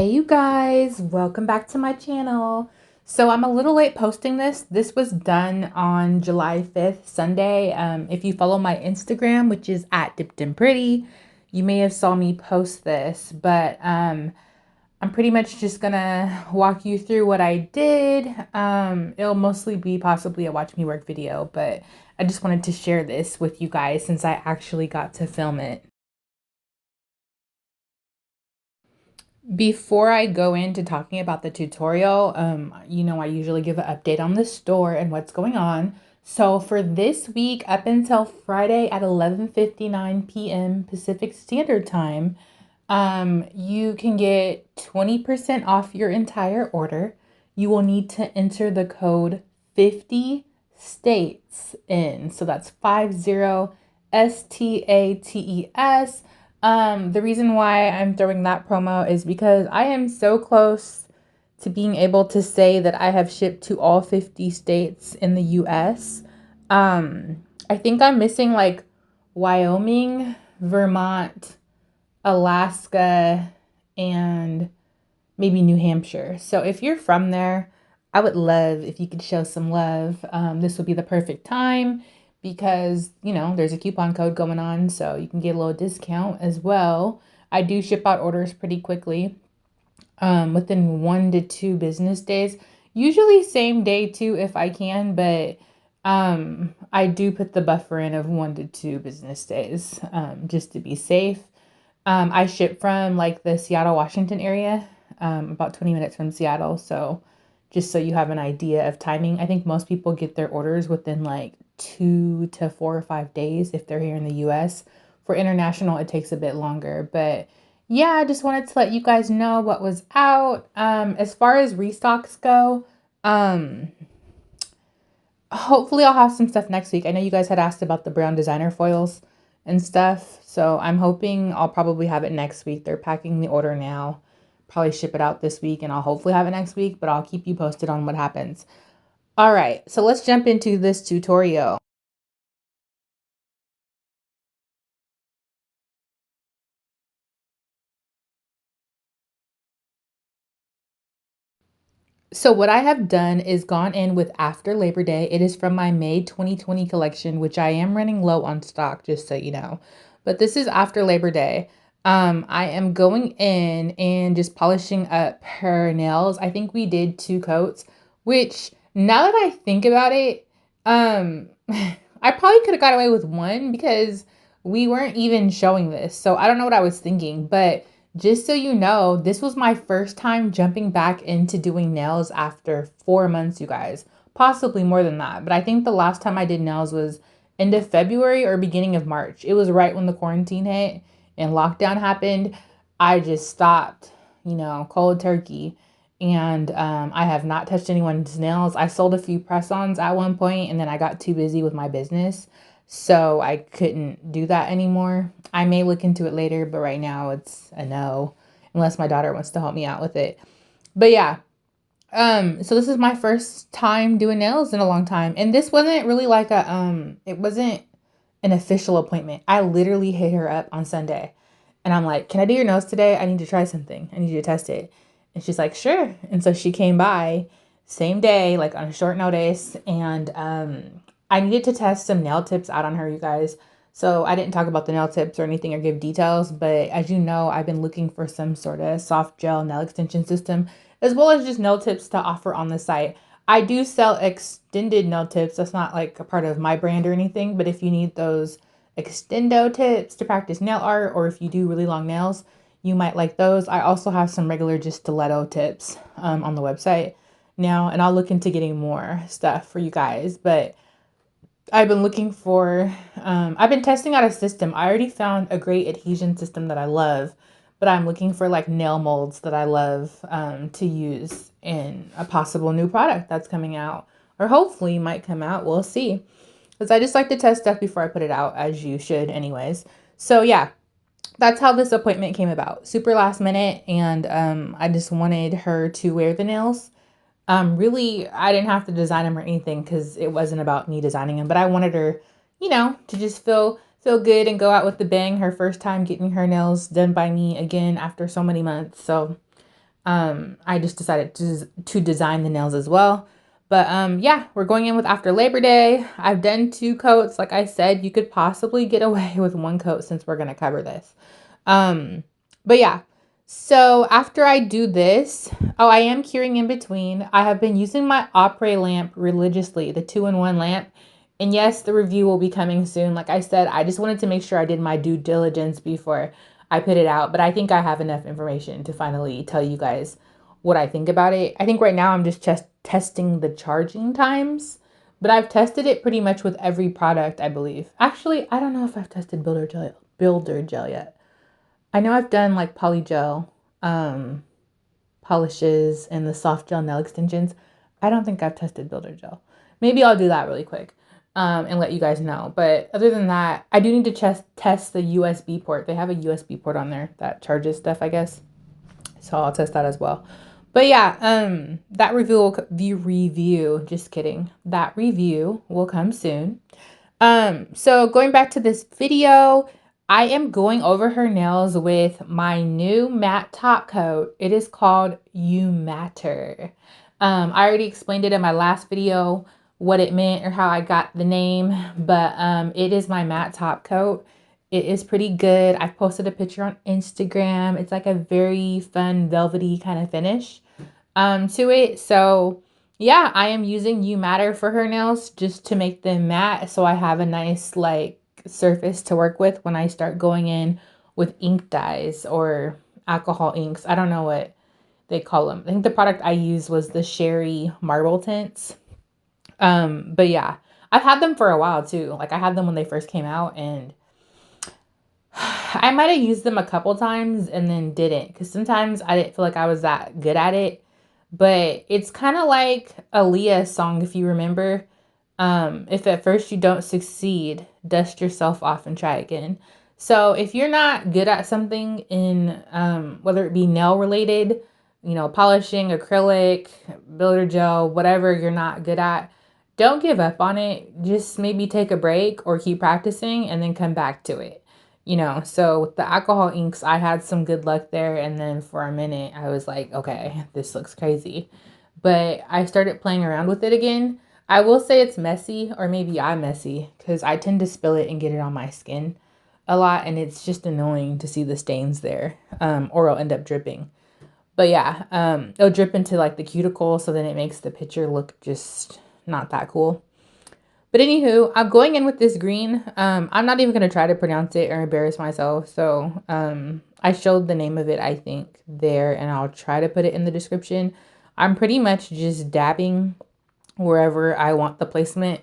Hey you guys, welcome back to my channel. So I'm a little late posting this. This was done on July 5th, Sunday. If you follow my Instagram, which is at Dipped and Pretty, you may have saw me post this, but I'm pretty much just gonna walk you through what I did. It'll mostly be possibly a watch me work video, but I just wanted to share this with you guys since I actually got to film it. Before I go into talking about the tutorial, I usually give an update on the store and what's going on. So for this week, up until Friday at 11:59 p.m. Pacific Standard Time, you can get 20% off your entire order. You will need to enter the code 50 states in. So that's 50 STATES. The reason why I'm throwing that promo is because I am so close to being able to say that I have shipped to all 50 states in the US. I think I'm missing like Wyoming, Vermont, Alaska, and maybe New Hampshire. So if you're from there, I would love if you could show some love. This would be the perfect time because, there's a coupon code going on, so you can get a little discount as well. I do ship out orders pretty quickly, within 1 to 2 business days. Usually same day too if I can, but I do put the buffer in of 1 to 2 business days, just to be safe. I ship from like the Seattle, Washington area, about 20 minutes from Seattle. So just so you have an idea of timing, I think most people get their orders within like 2 to 4 or 5 days if they're here in the US. For international, it takes a bit longer. But yeah, I just wanted to let you guys know what was out. As far as restocks go, um, hopefully I'll have some stuff next week. I know you guys had asked about the brown designer foils and stuff. So I'm hoping I'll probably have it next week. They're packing the order now. Probably ship it out this week and I'll hopefully have it next week, but I'll keep you posted on what happens. All right, so let's jump into this tutorial. So what I have done is gone in with After Labor Day. It is from my May 2020 collection, which I am running low on stock, just so you know. But this is After Labor Day. I am going in and just polishing up her nails. I think we did 2 coats, which now that I think about it, I probably could have got away with one because we weren't even showing this. So I don't know what I was thinking, but just so you know, this was my first time jumping back into doing nails after 4 months, you guys. Possibly more than that. But I think the last time I did nails was end of February or beginning of March. It was right when the quarantine hit and lockdown happened. I just stopped, cold turkey. And I have not touched anyone's nails. I sold a few press-ons at one point, and then I got too busy with my business. So I couldn't do that anymore. I may look into it later, but right now it's a no, unless my daughter wants to help me out with it. But yeah, so this is my first time doing nails in a long time. And this wasn't really like it wasn't an official appointment. I literally hit her up on Sunday and I'm like, can I do your nails today? I need to try something. I need you to test it. And she's like, sure. And so she came by same day, like on a short notice. And I needed to test some nail tips out on her, you guys. So I didn't talk about the nail tips or anything or give details, but as you know, I've been looking for some sort of soft gel nail extension system, as well as just nail tips to offer on the site. I do sell extended nail tips. That's not like a part of my brand or anything, but if you need those extendo tips to practice nail art, or if you do really long nails, you might like those. I also have some regular just stiletto tips on the website now, and I'll look into getting more stuff for you guys. But I've been looking for, I've been testing out a system. I already found a great adhesion system that I love, but I'm looking for like nail molds that I love to use in a possible new product that's coming out, or hopefully might come out. We'll see. Because I just like to test stuff before I put it out, as you should anyways. So yeah, that's how this appointment came about. Super last minute, and I just wanted her to wear the nails. Really, I didn't have to design them or anything because it wasn't about me designing them, but I wanted her, to just feel good and go out with the bang. Her first time getting her nails done by me again after so many months. So I just decided to design the nails as well. But yeah, we're going in with after Labor Day. I've done 2 coats. Like I said, you could possibly get away with 1 coat since we're gonna cover this. Um, but yeah. So after I do this, oh, I am curing in between. I have been using my Opera lamp religiously, the 2-in-1 lamp. And yes, the review will be coming soon. Like I said, I just wanted to make sure I did my due diligence before I put it out. But I think I have enough information to finally tell you guys what I think about it. I think right now I'm just testing the charging times. But I've tested it pretty much with every product, I believe. Actually, I don't know if I've tested builder gel yet. I know I've done like polygel um, polishes and the soft gel nail extensions. I don't think I've tested builder gel. Maybe I'll do that really quick and let you guys know. But other than that, I do need to test the USB port. They have a USB port on there that charges stuff, I guess. So I'll test that as well. But yeah, that review, just kidding. That review will come soon. So going back to this video, I am going over her nails with my new matte top coat. It is called You Matter. I already explained it in my last video, what it meant or how I got the name, but it is my matte top coat. It is pretty good. I've posted a picture on Instagram. It's like a very fun velvety kind of finish to it. So yeah, I am using You Matter for her nails just to make them matte so I have a nice like surface to work with when I start going in with ink dyes or alcohol inks. I don't know what they call them. I think the product I used was the Sherry Marble Tints. But yeah, I've had them for a while too. Like I had them when they first came out and I might have used them a couple times and then didn't because sometimes I didn't feel like I was that good at it. But it's kind of like Aaliyah's song, if you remember. If at first you don't succeed, dust yourself off and try again. So if you're not good at something in whether it be nail related, you know, polishing, acrylic, builder gel, whatever you're not good at, don't give up on it. Just maybe take a break or keep practicing and then come back to it. You know, so with the alcohol inks, I had some good luck there. And then for a minute, I was like, okay, this looks crazy. But I started playing around with it again. I will say it's messy, or maybe I'm messy, because I tend to spill it and get it on my skin a lot. And it's just annoying to see the stains there, or it'll end up dripping. But yeah, it'll drip into like the cuticle. So then it makes the picture look just not that cool. But anywho, I'm going in with this green. I'm not even going to try to pronounce it or embarrass myself. So I showed the name of it, I think, there. And I'll try to put it in the description. I'm pretty much just dabbing wherever I want the placement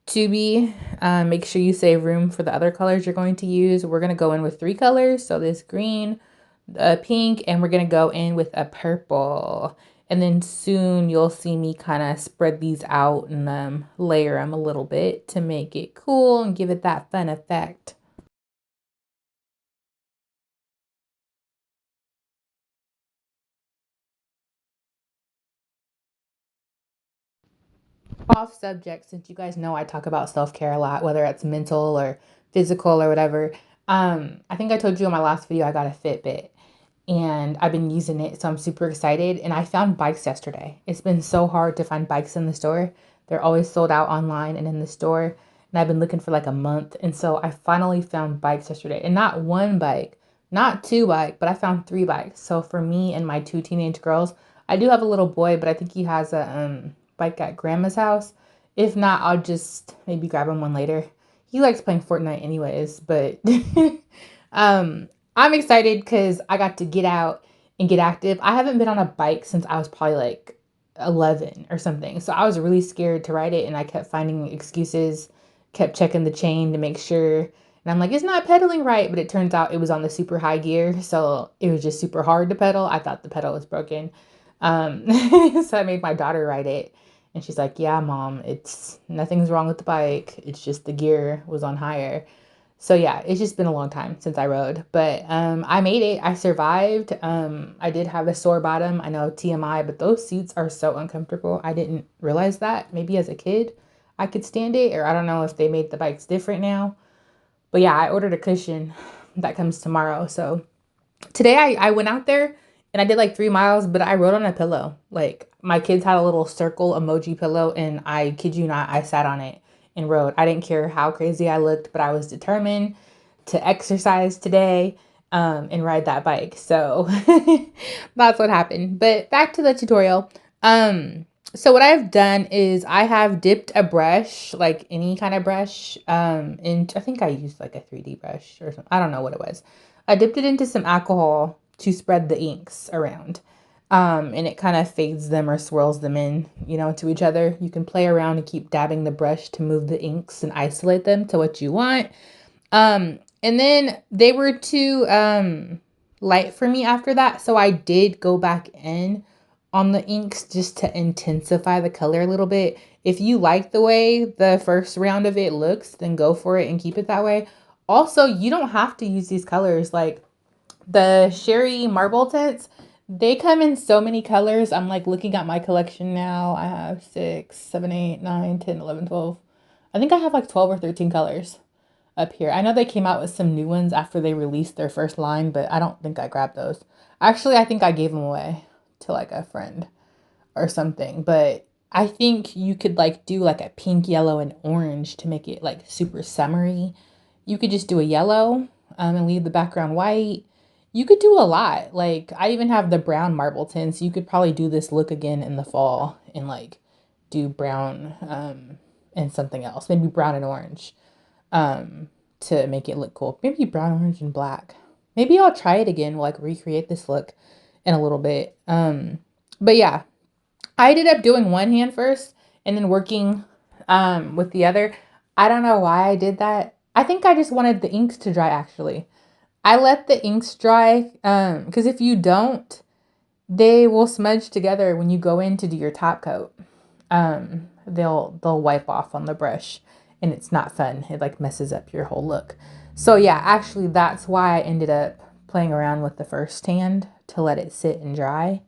to be. Make sure you save room for the other colors you're going to use. We're going to go in with 3 colors. So this green, a pink, and we're going to go in with a purple. And then soon you'll see me kind of spread these out and layer them a little bit to make it cool and give it that fun effect. Off subject, since you guys know I talk about self-care a lot, whether it's mental or physical or whatever. I think I told you in my last video I got a Fitbit. And I've been using it, so I'm super excited. And I found bikes yesterday. It's been so hard to find bikes in the store. They're always sold out online and in the store. And I've been looking for like a month. And so I finally found bikes yesterday. And not 1 bike, not 2 bikes, but I found 3 bikes. So for me and my 2 teenage girls, I do have a little boy, but I think he has a bike at grandma's house. If not, I'll just maybe grab him one later. He likes playing Fortnite anyways, but I'm excited because I got to get out and get active. I haven't been on a bike since I was probably like 11 or something. So I was really scared to ride it and I kept finding excuses, kept checking the chain to make sure. And I'm like, it's not pedaling right. But it turns out it was on the super high gear. So it was just super hard to pedal. I thought the pedal was broken. So I made my daughter ride it. And she's like, yeah, mom, it's nothing's wrong with the bike. It's just the gear was on higher. So yeah, it's just been a long time since I rode, but I made it. I survived. I did have a sore bottom. I know TMI, but those seats are so uncomfortable. I didn't realize that. Maybe as a kid, I could stand it, or I don't know if they made the bikes different now. But yeah, I ordered a cushion that comes tomorrow. So today I went out there and I did like 3 miles, but I rode on a pillow. Like my kids had a little circle emoji pillow, and I kid you not, I sat on it and rode. I didn't care how crazy I looked, but I was determined to exercise today and ride that bike. So that's what happened. But back to the tutorial. So what I've done is I have dipped a brush, like any kind of brush, and I think I used like a 3D brush or something. I don't know what it was. I dipped it into some alcohol to spread the inks around. And it kind of fades them or swirls them in, to each other. You can play around and keep dabbing the brush to move the inks and isolate them to what you want. And then they were too light for me after that, so I did go back in on the inks just to intensify the color a little bit. If you like the way the first round of it looks, then go for it and keep it that way. Also, you don't have to use these colors. Like the Sherry Marble tints, they come in so many colors. I'm like looking at my collection now. I have 6, 7, 8, 9, 10, 11, 12. I think I have like 12 or 13 colors up here. I know they came out with some new ones after they released their first line, but I don't think I grabbed those. Actually, I think I gave them away to like a friend or something, but I think you could like do like a pink, yellow, and orange to make it like super summery. You could just do a yellow and leave the background white. You could do a lot. Like I even have the brown marble tints. You could probably do this look again in the fall and like do brown and something else, maybe brown and orange to make it look cool. Maybe brown, orange, and black. Maybe I'll try it again, like recreate this look in a little bit. But yeah, I ended up doing one hand first and then working with the other. I don't know why I did that. I think I just wanted the inks to dry actually. I let the inks dry because if you don't, they will smudge together when you go in to do your top coat. They'll wipe off on the brush and it's not fun. It like messes up your whole look. So yeah, actually that's why I ended up playing around with the first hand to let it sit and dry.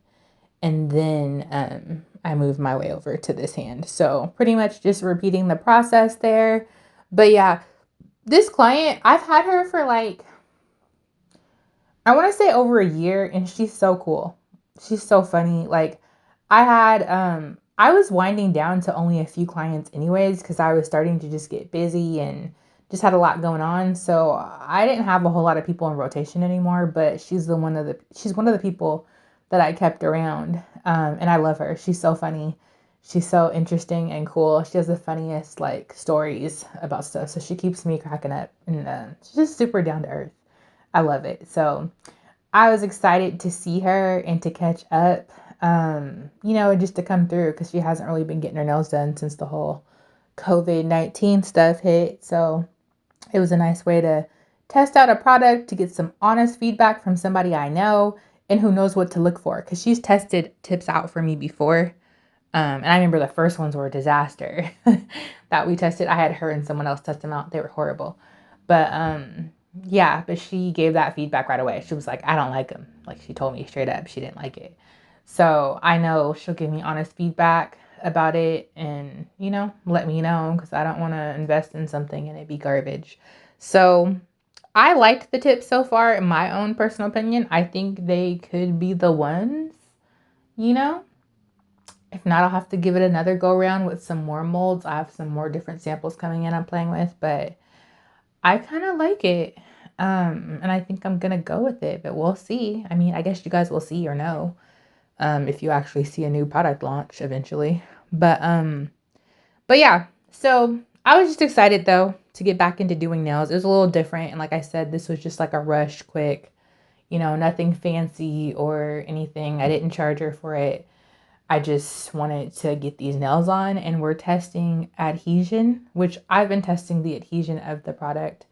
And then I moved my way over to this hand. So pretty much just repeating the process there. But yeah, this client, I've had her for like, I want to say over a year, and she's so cool. She's so funny. Like I was winding down to only a few clients anyways because I was starting to just get busy and just had a lot going on. So I didn't have a whole lot of people in rotation anymore, but she's one of the people that I kept around. And I love her. She's so funny. She's so interesting and cool. She has the funniest like stories about stuff. So she keeps me cracking up, and she's just super down to earth. I love it. So I was excited to see her and to catch up, just to come through because she hasn't really been getting her nails done since the whole COVID-19 stuff hit. So it was a nice way to test out a product, to get some honest feedback from somebody I know and who knows what to look for because she's tested tips out for me before. And I remember the first ones were a disaster that we tested. I had her and someone else test them out. They were horrible. But yeah, but she gave that feedback right away. She was like, I don't like them. Like she told me straight up she didn't like it. So I know she'll give me honest feedback about it and, let me know because I don't want to invest in something and it be garbage. So I liked the tips so far in my own personal opinion. I think they could be the ones, you know? If not, I'll have to give it another go around with some more molds. I have some more different samples coming in I'm playing with, but I kind of like it. And I think I'm gonna go with it, but we'll see. I mean, I guess you guys will see or know if you actually see a new product launch eventually. But yeah, so I was just excited though to get back into doing nails. It was a little different, and like I said, this was just like a rush, quick, nothing fancy or anything. I didn't charge her for it. I just wanted to get these nails on, and we're testing adhesion, which I've been testing the adhesion of the product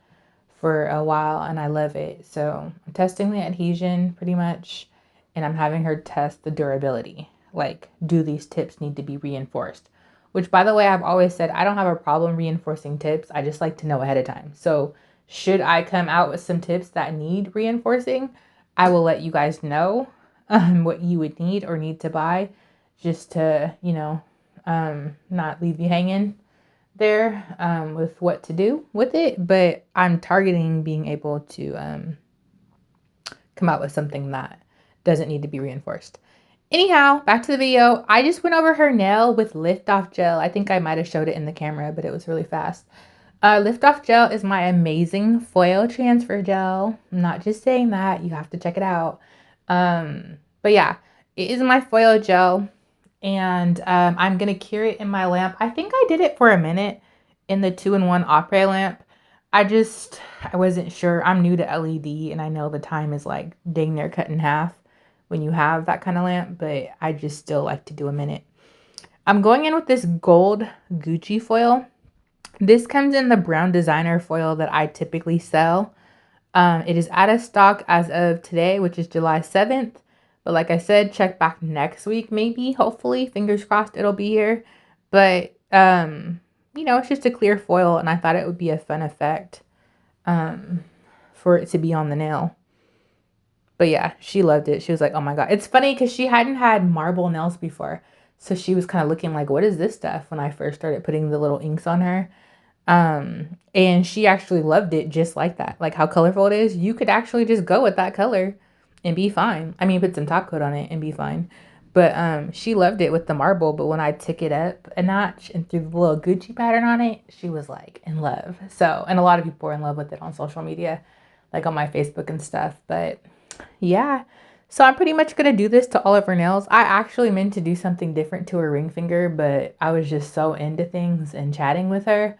for a while and I love it. So I'm testing the adhesion pretty much, and I'm having her test the durability. Like, do these tips need to be reinforced? Which, by the way, I've always said I don't have a problem reinforcing tips. I just like to know ahead of time. So should I come out with some tips that need reinforcing, I will let you guys know what you would need or need to buy just to, not leave you hanging there with what to do with it. But I'm targeting being able to come out with something that doesn't need to be reinforced. Anyhow, back to the video. I just went over her nail with Lift Off Gel. I think I might have showed it in the camera, but it was really fast. Lift Off Gel is my amazing foil transfer gel. I'm not just saying that. You have to check it out. But yeah, it is my foil gel. And I'm going to cure it in my lamp. I think I did it for a minute in the 2-in-1 Opera lamp. I wasn't sure. I'm new to LED, and I know the time is like dang near cut in half when you have that kind of lamp, but I just still like to do a minute. I'm going in with this gold Gucci foil. This comes in the brown designer foil that I typically sell. It is out of stock as of today, which is July 7th. But like I said, check back next week, maybe, hopefully, fingers crossed it'll be here. But, it's just a clear foil, and I thought it would be a fun effect for it to be on the nail. But yeah, she loved it. She was like, oh my God. It's funny because she hadn't had marble nails before. So she was kind of looking like, what is this stuff when I first started putting the little inks on her. And she actually loved it just like that. Like how colorful it is. You could actually just go with that color and be fine. I mean, put some top coat on it and be fine. But she loved it with the marble. But when I took it up a notch and threw the little Gucci pattern on it, she was like in love. So, and a lot of people are in love with it on social media, like on my Facebook and stuff. But yeah. So I'm pretty much going to do this to all of her nails. I actually meant to do something different to her ring finger, but I was just so into things and chatting with her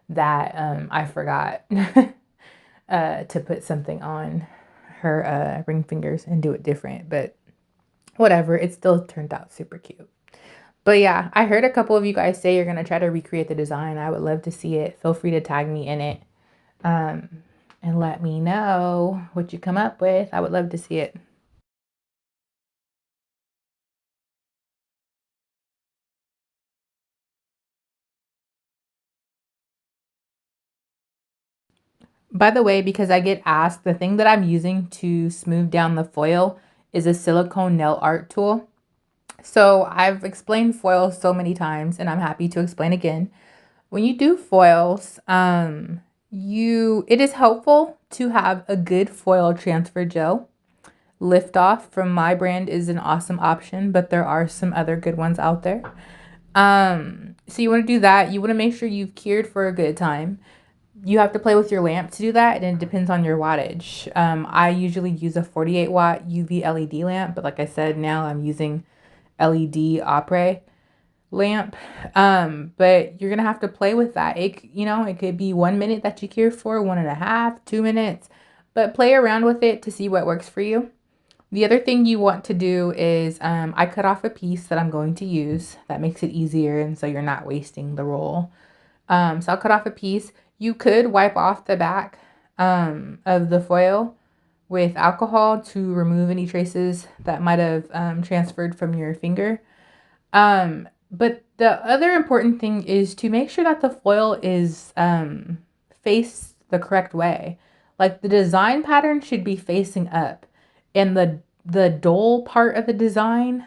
that I forgot to put something on her ring fingers and do it different. But whatever, it still turned out super cute. But yeah, I heard a couple of you guys say you're going to try to recreate the design. I would love to see it. Feel free to tag me in it and let me know what you come up with. I would love to see it. By the way, because I get asked, the thing that I'm using to smooth down the foil is a silicone nail art tool. So I've explained foils so many times, and I'm happy to explain again. When you do foils, it is helpful to have a good foil transfer gel. Lift Off from my brand is an awesome option, but there are some other good ones out there. So you want to do that. You want to make sure you've cured for a good time. You have to play with your lamp to do that, and it depends on your wattage. I usually use a 48 watt UV LED lamp, but like I said, now I'm using LED Opera lamp. But you're gonna have to play with that. It could be 1 minute that you cure for, 1.5, 2 minutes, but play around with it to see what works for you. The other thing you want to do is I cut off a piece that I'm going to use. That makes it easier, and so you're not wasting the roll. So I'll cut off a piece. You could wipe off the back of the foil with alcohol to remove any traces that might have transferred from your finger. But the other important thing is to make sure that the foil is faced the correct way. Like the design pattern should be facing up, and the dole part of the design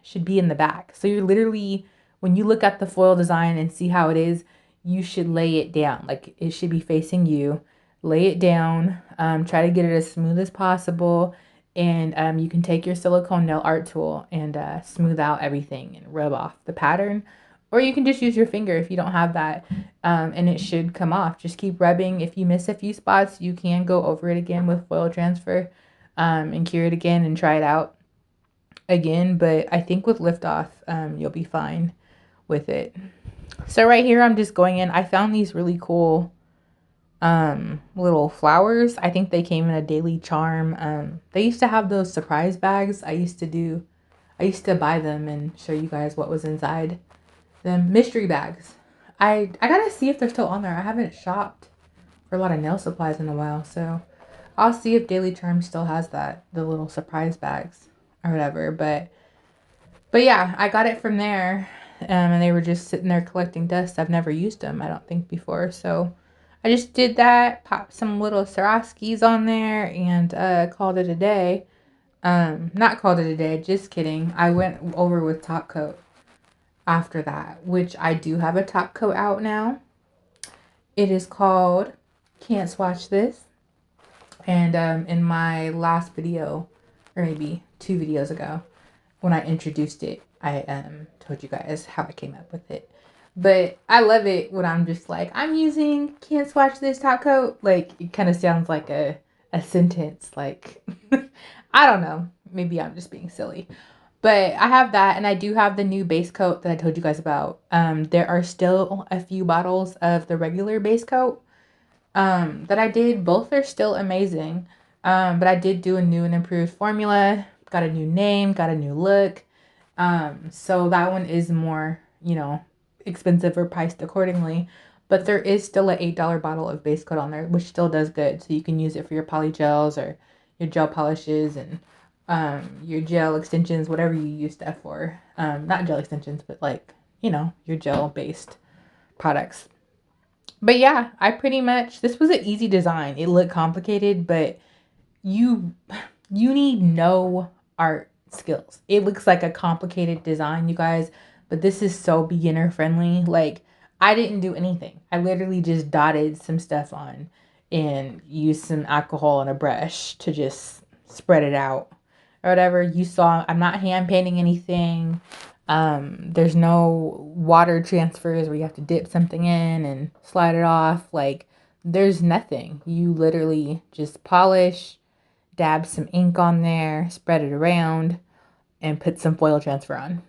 should be in the back. So you're literally, when you look at the foil design and see how it is, you should lay it down. Like it should be facing you. Lay it down. Try to get it as smooth as possible. And you can take your silicone nail art tool and smooth out everything and rub off the pattern. Or you can just use your finger if you don't have that, and it should come off. Just keep rubbing. If you miss a few spots, you can go over it again with foil transfer and cure it again and try it out again. But I think with Lift Off, you'll be fine with it. So right here, I'm just going in. I found these really cool little flowers. I think they came in a daily charm. They used to have those surprise bags. I used to buy them and show you guys what was inside them. Mystery bags. I gotta see if they're still on there. I haven't shopped for a lot of nail supplies in a while, so I'll see if Daily Charm still has that, the little surprise bags or whatever. But yeah, I got it from there, and they were just sitting there collecting dust. I've never used them, I don't think, before, so I just did that, popped some little Swarovskis on there, and called it a day. Not called it a day, just kidding. I went over with top coat after that, which I do have a top coat out now. It is called Can't Swatch This. And in my last video, or maybe 2 videos ago when I introduced it. I told you guys how I came up with it. But I love it when I'm just like, I'm using can't swatch this top coat. Like, it kind of sounds like a sentence. Like, I don't know. Maybe I'm just being silly. But I have that, and I do have the new base coat that I told you guys about. There are still a few bottles of the regular base coat that I did. Both are still amazing. But I did do a new and improved formula, got a new name, got a new look. So that one is more, expensive or priced accordingly. But there is still a $8 bottle of base coat on there, which still does good. So you can use it for your poly gels or your gel polishes and your gel extensions, whatever you use stuff for. Not gel extensions, but like, your gel based products. But yeah, I pretty much, this was an easy design. It looked complicated, but you you need no art skills. It looks like a complicated design, you guys, but this is so beginner friendly. Like, I didn't do anything. I literally just dotted some stuff on and used some alcohol and a brush to just spread it out or whatever. You saw I'm not hand painting anything. There's no water transfers where you have to dip something in and slide it off. Like, there's nothing. You literally just polish, dab some ink on there, spread it around, and put some foil transfer on.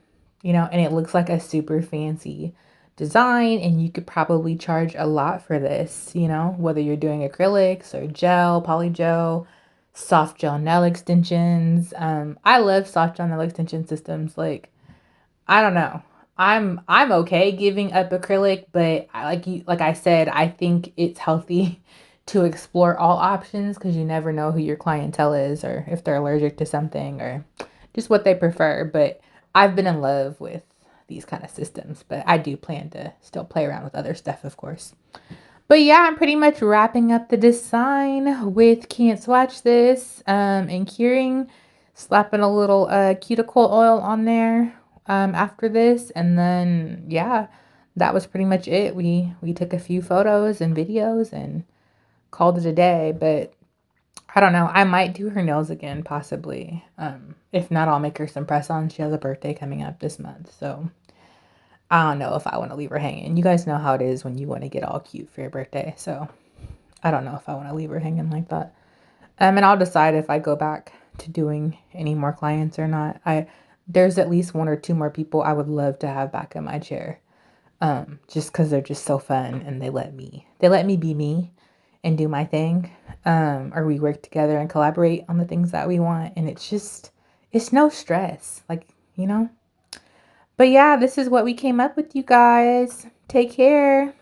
And it looks like a super fancy design, and you could probably charge a lot for this, whether you're doing acrylics or gel, poly gel, soft gel nail extensions. I love soft gel nail extension systems. Like, I don't know. I'm okay giving up acrylic, but like I said, I think it's healthy to explore all options because you never know who your clientele is or if they're allergic to something or just what they prefer. But I've been in love with these kind of systems, but I do plan to still play around with other stuff, of course. But yeah, I'm pretty much wrapping up the design with Can't Swatch This and curing, slapping a little cuticle oil on there after this. And then, yeah, that was pretty much it. We took a few photos and videos and called it a day. But I don't know. I might do her nails again, possibly. If not, I'll make her some press-ons. She has a birthday coming up this month. So I don't know if I want to leave her hanging. You guys know how it is when you want to get all cute for your birthday. So I don't know if I want to leave her hanging like that. And I'll decide if I go back to doing any more clients or not. There's at least 1 or 2 more people I would love to have back in my chair. Just because they're just so fun and they let me be me and do my thing. Or we work together and collaborate on the things that we want. And it's no stress. Like, you know? But yeah, this is what we came up with, you guys. Take care.